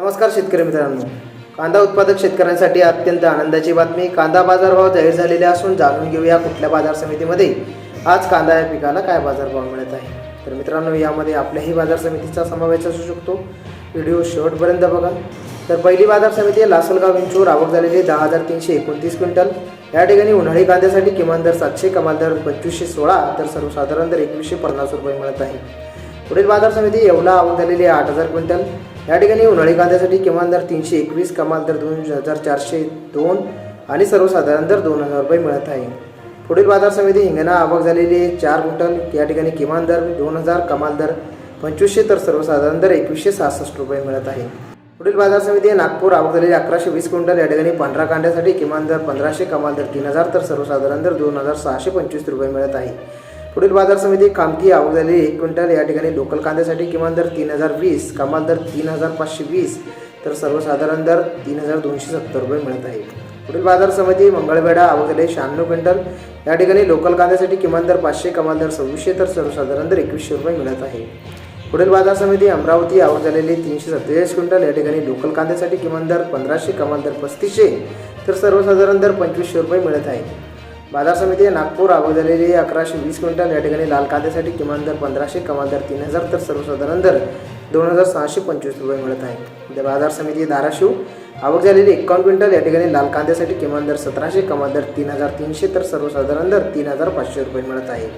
नमस्कार शेतकरी मित्रांनो, कांदा उत्पादक शेतकऱ्यांसाठी अत्यंत आनंदाची बातमी. कांदा बाजारभाव जाहीर झालेले असून जाणून घेऊया कुठल्या बाजार समितीमध्ये आज कांदा या पिकाला काय बाजारभाव मिळत आहे. तर मित्रांनो, यामध्ये आपल्याही बाजार समितीचा समावेश असू शकतो. व्हिडिओ शेवटपर्यंत बघा. तर पहिली बाजार समिती लासलगाव विंचूर. आवक झालेली 10,329 क्विंटल. या ठिकाणी उन्हाळी कांद्यासाठी किमान दर 700, कमाल दर 2516 तर सर्वसाधारण दर 2150 रुपये मिळत आहे. पुढील बाजार समिती येवला. आवक झालेली 8,000 क्विंटल. या ठिकाणी उन्हाळी कांद्यासाठी किमान दर 321, कमाल दर 2402 आणि सर्वसाधारण दर 2000 रुपये मिळत आहे. पुढील बाजार समिती हिंगणा. आवक झालेली 4 क्विंटल. या ठिकाणी किमान दर 2000, कमाल दर 2500 तर सर्वसाधारण दर 2166 रुपये मिळत आहे. पुढील बाजार समिती नागपूर. आवक झालेली 1120 क्विंटल. या ठिकाणी पांढरा कांद्यासाठी किमान दर 1500, कमाल दर 3000 तर सर्वसाधारण दर 2625 रुपये मिळत आहे. पुढील बाजार समिती कामठी. आवक झालेली 1 क्विंटल. या ठिकाणी लोकल कांद्यासाठी किमान दर 3020, कमाल दर 3520 तर सर्वसाधारण दर 3270 रुपये मिळत आहे. पुढील बाजार समिती मंगळवेढा. आवक झालेली 96 क्विंटल. या ठिकाणी लोकल कांद्यासाठी किमान दर 500, कमाल दर 2600 तर सर्वसाधारण दर 2100 रुपये मिळत आहे. पुढील बाजार समिती अमरावती. आवक झालेली 347 क्विंटल. या ठिकाणी लोकल कांद्यासाठी किमान दर 1500, कमाल दर 3500 तर सर्वसाधारण दर 2500 रुपये मिळत आहे. बाजार समिती नागपूर. आवक झालेली 1120 क्विंटल. या ठिकाणी लाल कांद्यासाठी किमान दर 1500, कमाल दर 3000 तर सर्वसाधारण दर 2625 रुपये मिळत आहे. बाजार समिती धाराशिव. आवक झालेली 51 क्विंटल. या ठिकाणी लाल कांद्यासाठी किमान दर 1700, कमाल दर 3300 तर सर्वसाधारण दर 3500 रुपये मिळत आहे.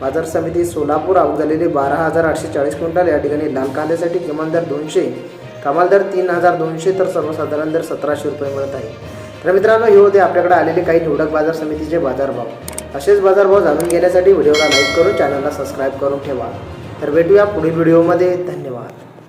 बाजार समिती सोलापूर. आवक झालेली 12,840 क्विंटल. या ठिकाणी लाल कांद्यासाठी किमान दर 200, कमाल दर 3200 तर सर्वसाधारण दर 1700 रुपये मिळत आहे. तर मित्रांनो, हे होते आपल्याकडे आलेले काही निवडक बाजार समितीचे बाजारभाव. असेच बाजारभाव जाणून घेण्यासाठी व्हिडिओला लाईक करून चॅनलला सबस्क्राईब करून ठेवा. तर भेटूया पुढील व्हिडिओमध्ये. धन्यवाद.